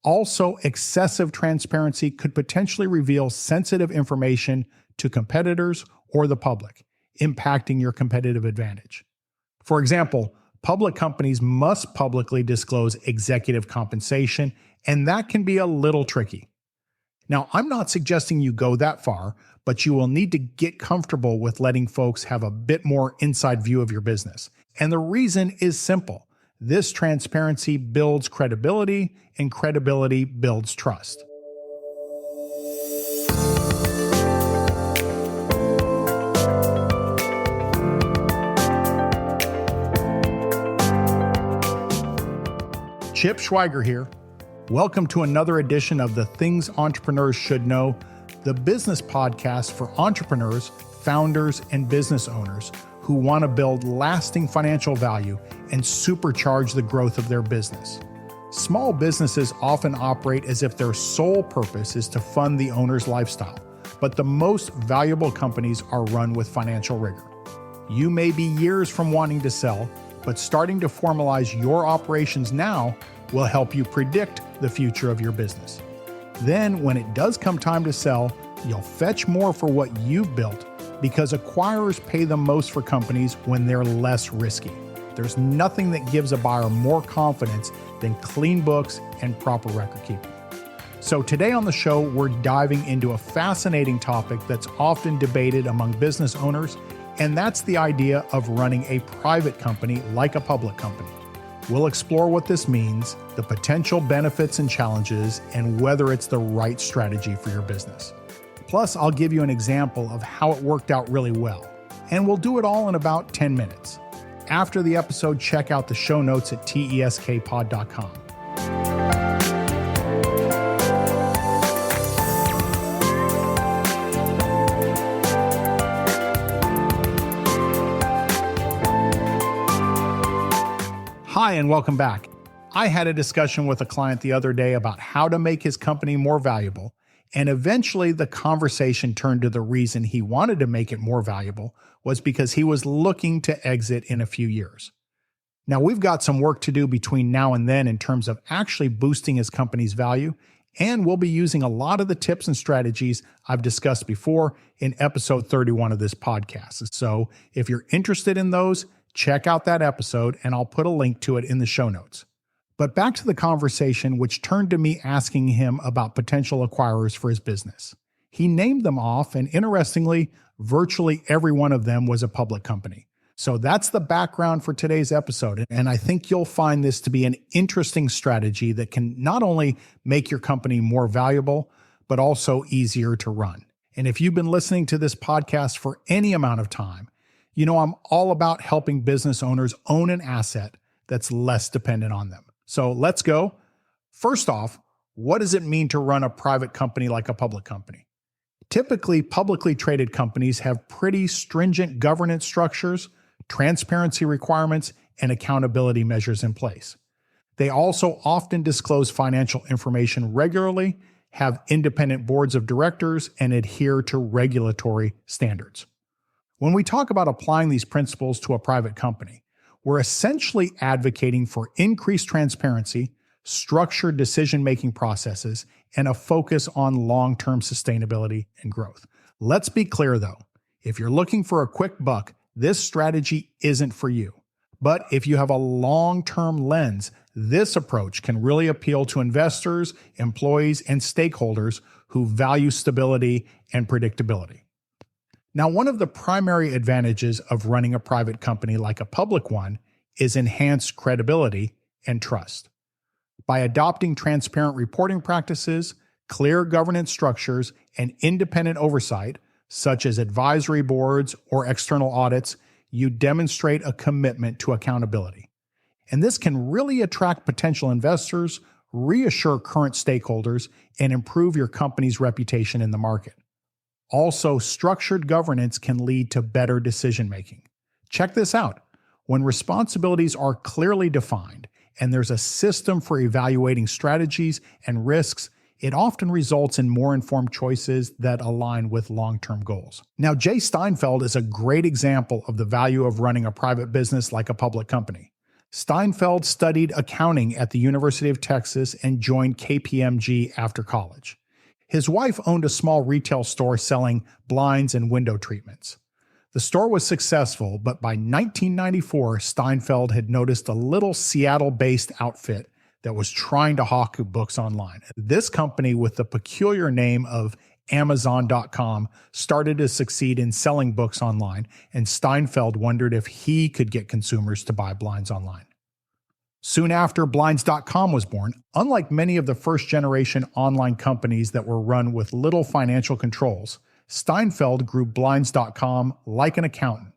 Also, excessive transparency could potentially reveal sensitive information to competitors or the public, impacting your competitive advantage. For example, public companies must publicly disclose executive compensation, and that can be a little tricky. Now, I'm not suggesting you go that far, but you will need to get comfortable with letting folks have a bit more inside view of your business. And the reason is simple. This transparency builds credibility, and credibility builds trust. Chip Schweiger here. Welcome to another edition of the Things Entrepreneurs Should Know, the business podcast for entrepreneurs, founders, and business owners who want to build lasting financial value and supercharge the growth of their business. Small businesses often operate as if their sole purpose is to fund the owner's lifestyle, but the most valuable companies are run with financial rigor. You may be years from wanting to sell, but starting to formalize your operations now will help you predict the future of your business. Then, when it does come time to sell, you'll fetch more for what you've built because acquirers pay the most for companies when they're less risky. There's nothing that gives a buyer more confidence than clean books and proper record keeping. So today on the show, we're diving into a fascinating topic that's often debated among business owners, and that's the idea of running a private company like a public company. We'll explore what this means, the potential benefits and challenges, and whether it's the right strategy for your business. Plus, I'll give you an example of how it worked out really well, and we'll do it all in about 10 minutes. After the episode, check out the show notes at teskpod.com. Hi, and welcome back. I had a discussion with a client the other day about how to make his company more valuable, and eventually the conversation turned to the reason he wanted to make it more valuable was because he was looking to exit in a few years. Now, we've got some work to do between now and then in terms of actually boosting his company's value, and we'll be using a lot of the tips and strategies I've discussed before in episode 31 of this podcast. So if you're interested in those, check out that episode, and I'll put a link to it in the show notes. But back to the conversation, which turned to me asking him about potential acquirers for his business. He named them off, and interestingly, virtually every one of them was a public company. So that's the background for today's episode, and I think you'll find this to be an interesting strategy that can not only make your company more valuable, but also easier to run. And if you've been listening to this podcast for any amount of time, you know I'm all about helping business owners own an asset that's less dependent on them. So let's go. First off, what does it mean to run a private company like a public company? Typically, publicly traded companies have pretty stringent governance structures, transparency requirements, and accountability measures in place. They also often disclose financial information regularly, have independent boards of directors, and adhere to regulatory standards. When we talk about applying these principles to a private company, we're essentially advocating for increased transparency, structured decision-making processes, and a focus on long-term sustainability and growth. Let's be clear though, if you're looking for a quick buck, this strategy isn't for you. But if you have a long-term lens, this approach can really appeal to investors, employees, and stakeholders who value stability and predictability. Now, one of the primary advantages of running a private company like a public one is enhanced credibility and trust. By adopting transparent reporting practices, clear governance structures, and independent oversight, such as advisory boards or external audits, you demonstrate a commitment to accountability. And this can really attract potential investors, reassure current stakeholders, and improve your company's reputation in the market. Also, structured governance can lead to better decision-making. Check this out. When responsibilities are clearly defined and there's a system for evaluating strategies and risks, it often results in more informed choices that align with long-term goals. Now, Jay Steinfeld is a great example of the value of running a private business like a public company. Steinfeld studied accounting at the University of Texas and joined KPMG after college. His wife owned a small retail store selling blinds and window treatments. The store was successful, but by 1994, Steinfeld had noticed a little Seattle-based outfit that was trying to hawk books online. This company, with the peculiar name of Amazon.com, started to succeed in selling books online, and Steinfeld wondered if he could get consumers to buy blinds online. Soon after, Blinds.com was born. Unlike many of the first-generation online companies that were run with little financial controls, Steinfeld grew Blinds.com like an accountant.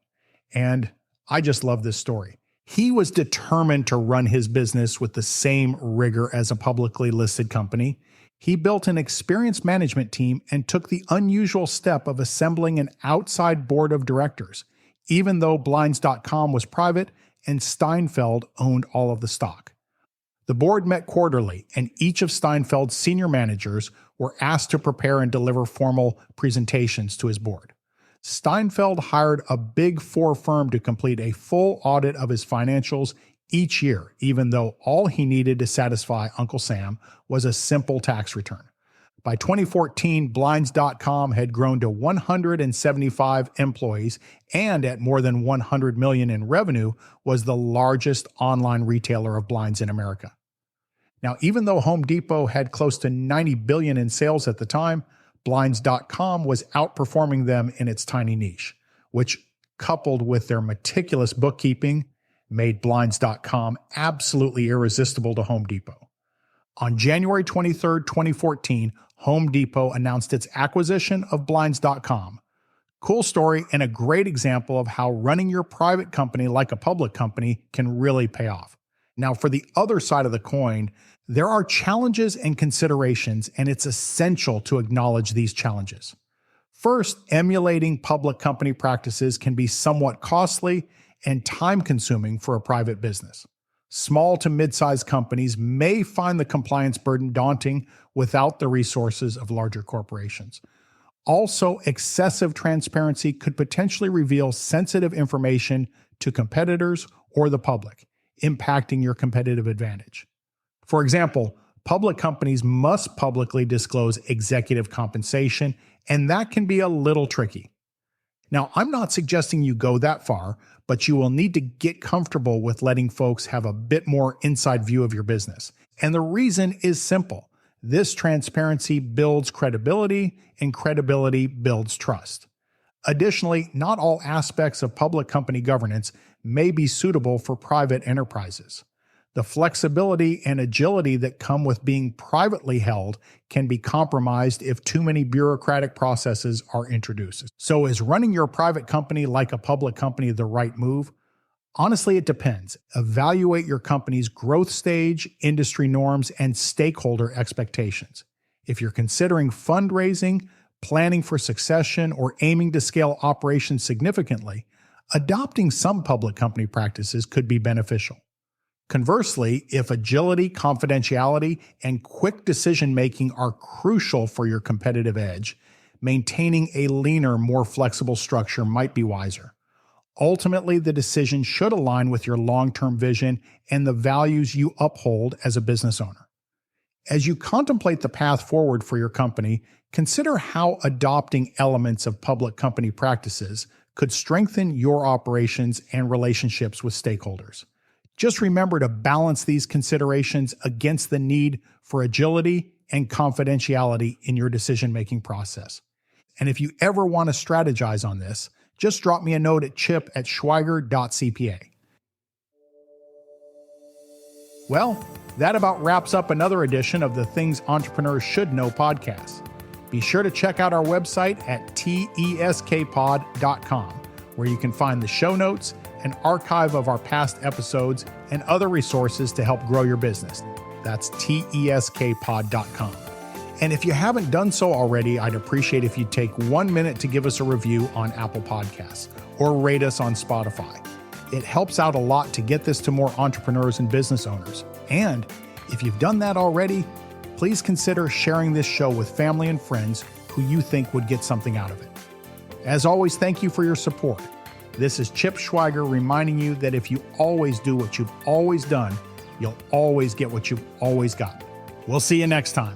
And I just love this story. He was determined to run his business with the same rigor as a publicly listed company. He built an experienced management team and took the unusual step of assembling an outside board of directors, even though Blinds.com was private and Steinfeld owned all of the stock. The board met quarterly, and each of Steinfeld's senior managers were asked to prepare and deliver formal presentations to his board. Steinfeld hired a Big Four firm to complete a full audit of his financials each year, even though all he needed to satisfy Uncle Sam was a simple tax return. By 2014, Blinds.com had grown to 175 employees and at more than $100 million in revenue was the largest online retailer of blinds in America. Now, even though Home Depot had close to $90 billion in sales at the time, Blinds.com was outperforming them in its tiny niche, which, coupled with their meticulous bookkeeping, made Blinds.com absolutely irresistible to Home Depot. On January 23, 2014, Home Depot announced its acquisition of Blinds.com. Cool story and a great example of how running your private company like a public company can really pay off. Now, for the other side of the coin, there are challenges and considerations, and it's essential to acknowledge these challenges. First, emulating public company practices can be somewhat costly and time-consuming for a private business. Small to mid-sized companies may find the compliance burden daunting without the resources of larger corporations. Also, excessive transparency could potentially reveal sensitive information to competitors or the public, impacting your competitive advantage. For example, public companies must publicly disclose executive compensation, and that can be a little tricky. Now, I'm not suggesting you go that far, but you will need to get comfortable with letting folks have a bit more inside view of your business. And the reason is simple. This transparency builds credibility, and credibility builds trust. Additionally, not all aspects of public company governance may be suitable for private enterprises. The flexibility and agility that come with being privately held can be compromised if too many bureaucratic processes are introduced. So is running your private company like a public company the right move? Honestly, it depends. Evaluate your company's growth stage, industry norms, and stakeholder expectations. If you're considering fundraising, planning for succession, or aiming to scale operations significantly, adopting some public company practices could be beneficial. Conversely, if agility, confidentiality, and quick decision-making are crucial for your competitive edge, maintaining a leaner, more flexible structure might be wiser. Ultimately, the decision should align with your long-term vision and the values you uphold as a business owner. As you contemplate the path forward for your company, consider how adopting elements of public company practices could strengthen your operations and relationships with stakeholders. Just remember to balance these considerations against the need for agility and confidentiality in your decision-making process. And if you ever want to strategize on this, just drop me a note at chip@schweiger.cpa. Well, that about wraps up another edition of the Things Entrepreneurs Should Know podcast. Be sure to check out our website at teskpod.com, where you can find the show notes, an archive of our past episodes, and other resources to help grow your business. That's teskpod.com. And if you haven't done so already, I'd appreciate if you'd take 1 minute to give us a review on Apple Podcasts or rate us on Spotify. It helps out a lot to get this to more entrepreneurs and business owners. And if you've done that already, please consider sharing this show with family and friends who you think would get something out of it. As always, thank you for your support. This is Chip Schweiger reminding you that if you always do what you've always done, you'll always get what you've always got. We'll see you next time.